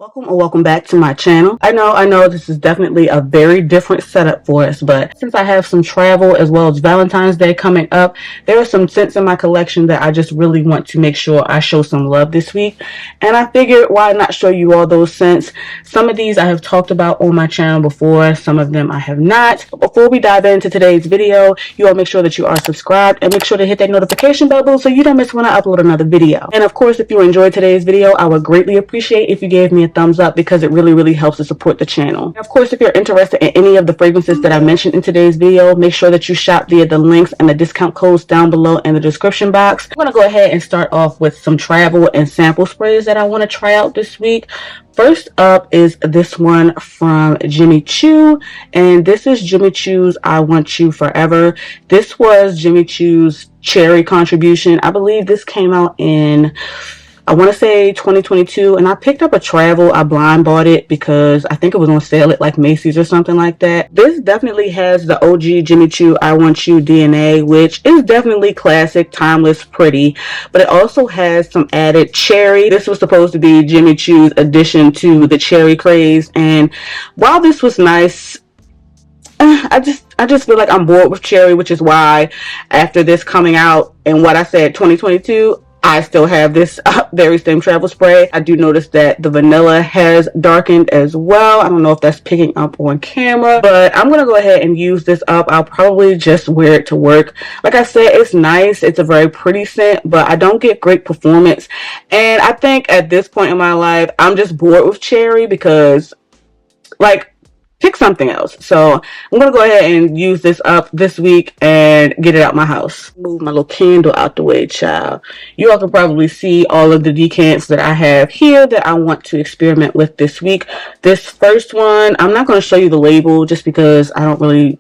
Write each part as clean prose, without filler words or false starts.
Welcome or welcome back to my channel. I know this is definitely a very different setup for us, but since I have some travel as well as Valentine's Day coming up, there are some scents in my collection that I just really want to make sure I show some love this week. And I figured why not show you all those scents. Some of these I have talked about on my channel before, some of them I have not. But before we dive into today's video, you all make sure that you are subscribed and make sure to hit that notification bell so you don't miss when I upload another video. And of course, if you enjoyed today's video, I would greatly appreciate if you gave me a thumbs up because it really helps to support the channel. And of course, if you're interested in any of the fragrances that I mentioned in today's video, make sure that you shop via the links and the discount codes down below in the description box. I'm going to go ahead and start off with some travel and sample sprays that I want to try out this week. First up is this one from Jimmy Choo, and this is Jimmy Choo's I Want You Forever. This was Jimmy Choo's cherry contribution. I believe this came out in, I want to say 2022, and I picked up a travel. I blind bought it because I think it was on sale at like Macy's or something like that. This definitely has the OG Jimmy Choo I Want You DNA, which is definitely classic, timeless, pretty, but it also has some added cherry. This was supposed to be Jimmy Choo's addition to the cherry craze, and while this was nice, I just feel like I'm bored with cherry, which is why after this coming out and what I said 2022, I still have this very same travel spray. I do notice that the vanilla has darkened as well. I don't know if that's picking up on camera, but I'm going to go ahead and use this up. I'll probably just wear it to work. Like I said, it's nice. It's a very pretty scent, but I don't get great performance. And I think at this point in my life, I'm just bored with cherry because, like, pick something else. So I'm going to go ahead and use this up this week and get it out my house. Move my little candle out the way, child. You all can probably see all of the decants that I have here that I want to experiment with this week. This first one, I'm not going to show you the label just because I don't really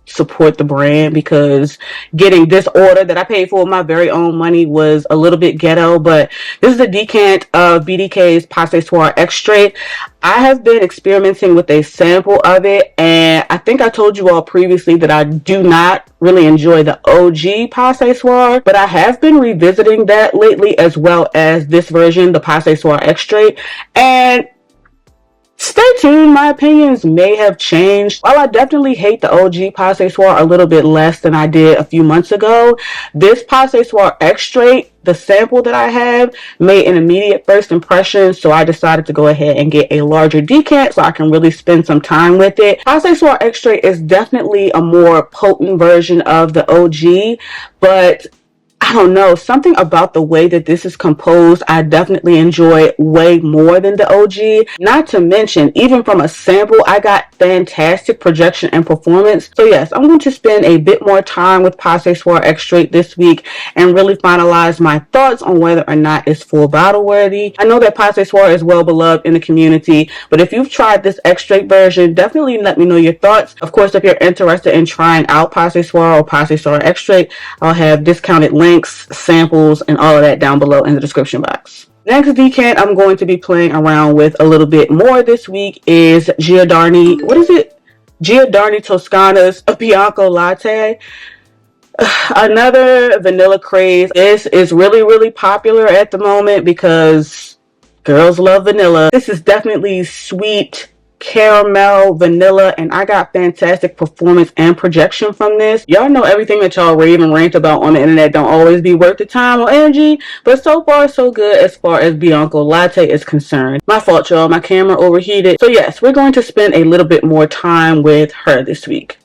support the brand, because getting this order that I paid for with my very own money was a little bit ghetto. But this is a decant of BDK's Passe Soir Extrait. I have been experimenting with a sample of it, and I think I told you all previously that I do not really enjoy the OG Passe Soir, but I have been revisiting that lately, as well as this version, the Passe Soir Extrait, and stay tuned, my opinions may have changed. While I definitely hate the OG Passe Soir a little bit less than I did a few months ago, this Passe Soir Extrait, the sample that I have, made an immediate first impression, so I decided to go ahead and get a larger decant so I can really spend some time with it. Passe Soir Extrait is definitely a more potent version of the OG, but I don't know, something about the way that this is composed, I definitely enjoy way more than the OG. Not to mention, even from a sample, I got fantastic projection and performance. So yes, I'm going to spend a bit more time with Passe Soir Extrait this week and really finalize my thoughts on whether or not it's full bottle worthy. I know that Passe Soir is well beloved in the community, but if you've tried this extrait version, definitely let me know your thoughts. Of course, if you're interested in trying out Passe Soir or Passe Soir Extrait, I'll have discounted links, samples, and all of that down below in the description box. Next decant I'm going to be playing around with a little bit more this week is Giordani Toscana's Bianco Latte. Another vanilla craze. This is really popular at the moment because girls love vanilla. This is definitely sweet caramel vanilla, and I got fantastic performance and projection from this. Y'all know everything that y'all rave and rant about on the internet don't always be worth the time or energy, but so far so good as far as Bianco Latte is concerned. My fault, y'all, my camera overheated. So yes, we're going to spend a little bit more time with her this week.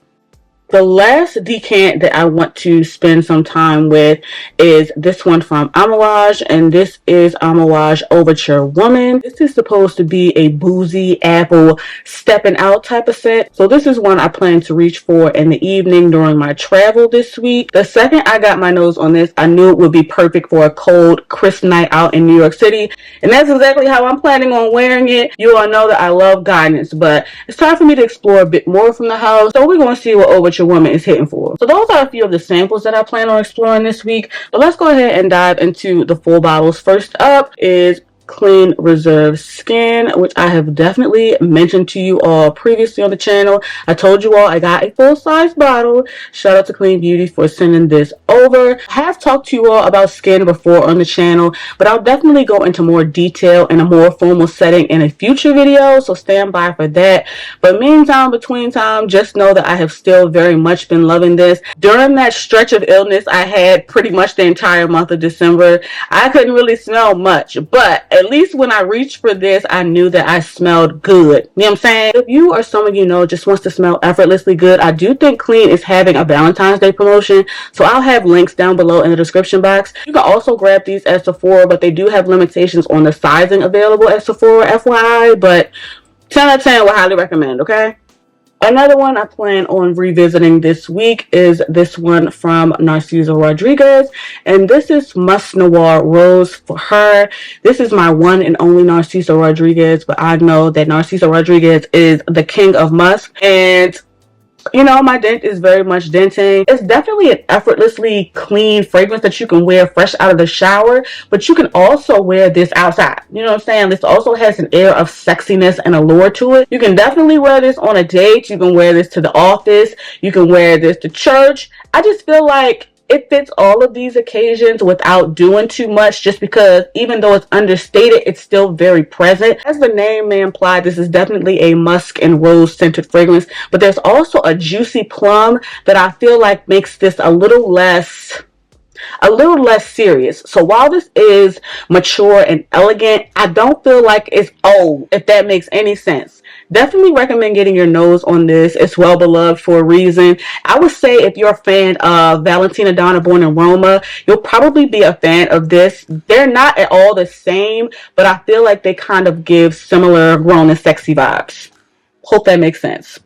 The last decant that I want to spend some time with is this one from Amage, and this is Amage Overture Woman. This is supposed to be a boozy apple stepping out type of scent. So this is one I plan to reach for in the evening during my travel this week. The second I got my nose on this, I knew it would be perfect for a cold, crisp night out in New York City. And that's exactly how I'm planning on wearing it. You all know that I love guidance, but it's time for me to explore a bit more from the house. So we're going to see what Overture Woman is hitting for. So those are a few of the samples that I plan on exploring this week, but let's go ahead and dive into the full bottles. First up is Clean Reserve Skin, which I have definitely mentioned to you all previously on the channel. I told you all I got a full-size bottle. Shout out to Clean Beauty for sending this over. I have talked to you all about skin before on the channel, but I'll definitely go into more detail in a more formal setting in a future video, so stand by for that. But meantime, between time, just know that I have still very much been loving this. During that stretch of illness I had pretty much the entire month of December, I couldn't really smell much, but at least when I reached for this, I knew that I smelled good. You know what I'm saying? If you or someone you know just wants to smell effortlessly good, I do think Clean is having a Valentine's Day promotion, so I'll have links down below in the description box. You can also grab these at Sephora, but they do have limitations on the sizing available at Sephora, FYI, but 10 out of 10 would highly recommend, okay? Another one I plan on revisiting this week is this one from Narciso Rodriguez, and this is Mus Noir Rose for her. This is my one and only Narciso Rodriguez, but I know that Narciso Rodriguez is the king of musk, and you know, my dent is very much denting. It's definitely an effortlessly clean fragrance that you can wear fresh out of the shower, but you can also wear this outside. You know what I'm saying? This also has an air of sexiness and allure to it. You can definitely wear this on a date. You can wear this to the office. You can wear this to church. I just feel like it fits all of these occasions without doing too much, just because even though it's understated, it's still very present. As the name may imply, this is definitely a musk and rose scented fragrance, but there's also a juicy plum that I feel like makes this a little less serious. So while this is mature and elegant, I don't feel like it's old, if that makes any sense. Definitely recommend getting your nose on this. It's well beloved for a reason. I would say if you're a fan of Valentina Donna Born in Roma, you'll probably be a fan of this. They're not at all the same, but I feel like they kind of give similar grown and sexy vibes. Hope that makes sense.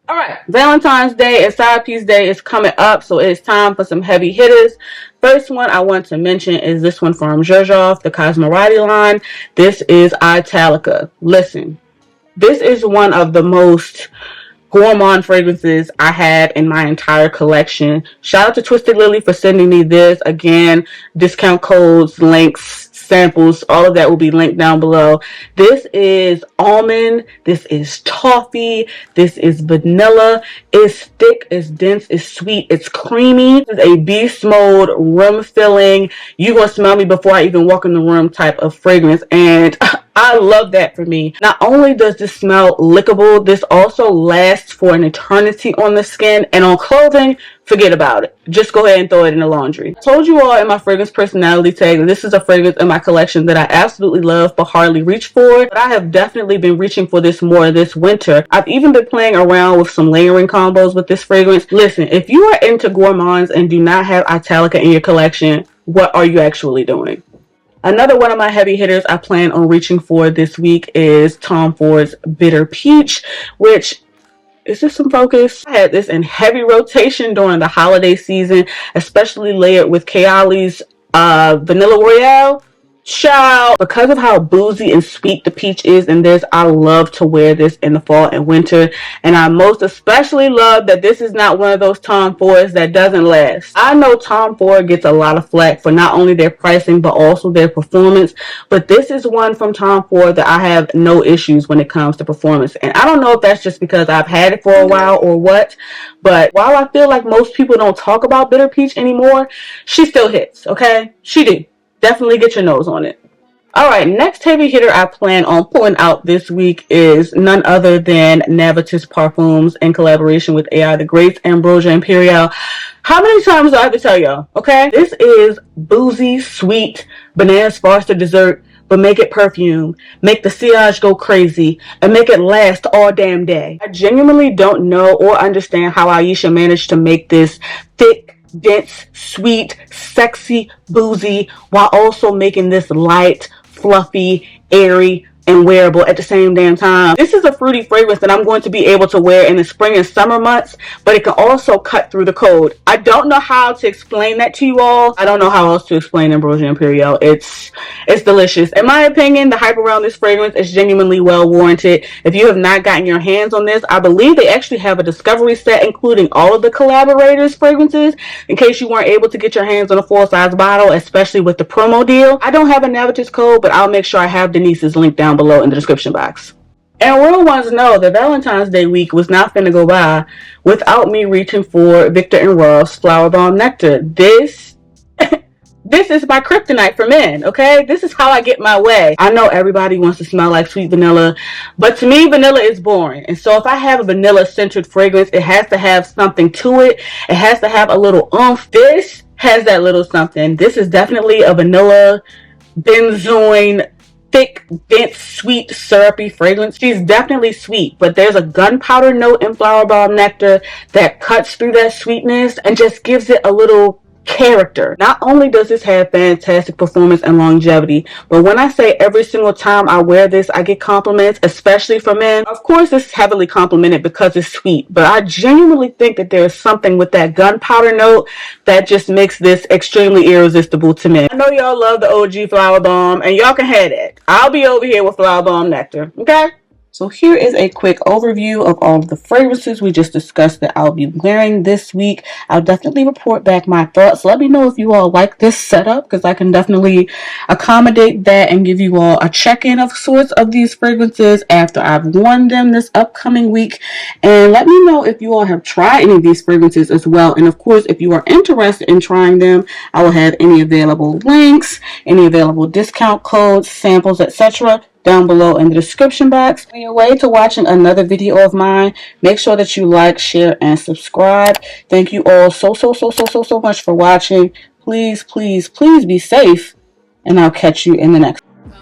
Alright, Valentine's Day and Side Piece Day is coming up, so it's time for some heavy hitters. First one I want to mention is this one from Zherjov, the Cosmorati line. This is Italica. Listen, this is one of the most gourmand fragrances I have in my entire collection. Shout out to Twisted Lily for sending me this. Again, discount codes, links, samples, all of that will be linked down below. This is almond, this is toffee, this is vanilla. It's thick, it's dense, it's sweet, it's creamy. This is a beast mode, room filling, you gonna smell me before I even walk in the room type of fragrance, and I love that for me. Not only does this smell lickable, this also lasts for an eternity on the skin, and on clothing, forget about it. Just go ahead and throw it in the laundry. I told you all in my fragrance personality tag that this is a fragrance in my collection that I absolutely love but hardly reach for. But I have definitely been reaching for this more this winter. I've even been playing around with some layering combos with this fragrance. Listen, if you are into gourmands and do not have Italica in your collection, what are you actually doing? Another one of my heavy hitters I plan on reaching for this week is Tom Ford's Bitter Peach, which, is this some focus? I had this in heavy rotation during the holiday season, especially layered with Kayali's Vanilla Royale. Child, because of how boozy and sweet the peach is in this, I love to wear this in the fall and winter, and I most especially love that this is not one of those Tom Fords that doesn't last. I know Tom Ford gets a lot of flack for not only their pricing but also their performance, but this is one from Tom Ford that I have no issues when it comes to performance, and I don't know if that's just because I've had it for a while or what, but while I feel like most people don't talk about Bitter Peach anymore, she still hits, okay? She do. Definitely get your nose on it. Alright, next heavy hitter I plan on pulling out this week is none other than Navitus Perfumes in collaboration with AI the Great's Ambrosia Imperial. How many times do I have to tell y'all? Okay? This is boozy, sweet, banana Foster dessert, but make it perfume. Make the sillage go crazy and make it last all damn day. I genuinely don't know or understand how Aisha managed to make this thick, dense, sweet, sexy, boozy, while also making this light, fluffy, airy, and wearable at the same damn time. This is a fruity fragrance that I'm going to be able to wear in the spring and summer months, but it can also cut through the cold. I don't know how to explain that to you all. I don't know how else to explain Ambrosia Imperial. It's delicious. In my opinion, the hype around this fragrance is genuinely well warranted. If you have not gotten your hands on this, I believe they actually have a discovery set including all of the collaborators fragrances in case you weren't able to get your hands on a full-size bottle, especially with the promo deal. I don't have a Navitus code, but I'll make sure I have Denise's link down below in the description box. And real ones know that Valentine's Day week was not finna go by without me reaching for Viktor and Rolf's Flower Bomb Nectar. This is my kryptonite for men, okay? This is how I get my way. I know everybody wants to smell like sweet vanilla, but to me, vanilla is boring. And so if I have a vanilla-centered fragrance, it has to have something to it. It has to have a little oomph. This has that little something. This is definitely a vanilla, benzoin, thick, dense, sweet, syrupy fragrance. She's definitely sweet, but there's a gunpowder note in Flower Bomb Nectar that cuts through that sweetness and just gives it a little character. Not only does this have fantastic performance and longevity, but when I say every single time I wear this, I get compliments, especially from men. Of course, this is heavily complimented because it's sweet, but I genuinely think that there's something with that gunpowder note that just makes this extremely irresistible to men. I know y'all love the OG Flower Bomb, and y'all can have it. I'll be over here with Flower Bomb Nectar, okay? So here is a quick overview of all of the fragrances we just discussed that I'll be wearing this week. I'll definitely report back my thoughts. Let me know if you all like this setup, because I can definitely accommodate that and give you all a check-in of sorts of these fragrances after I've worn them this upcoming week. And let me know if you all have tried any of these fragrances as well. And of course, if you are interested in trying them, I will have any available links, any available discount codes, samples, etc. down below in the description box. On your way to watching another video of mine, make sure that you like, share, and subscribe. Thank you all so much for watching. Please, please, please be safe, and I'll catch you in the next one.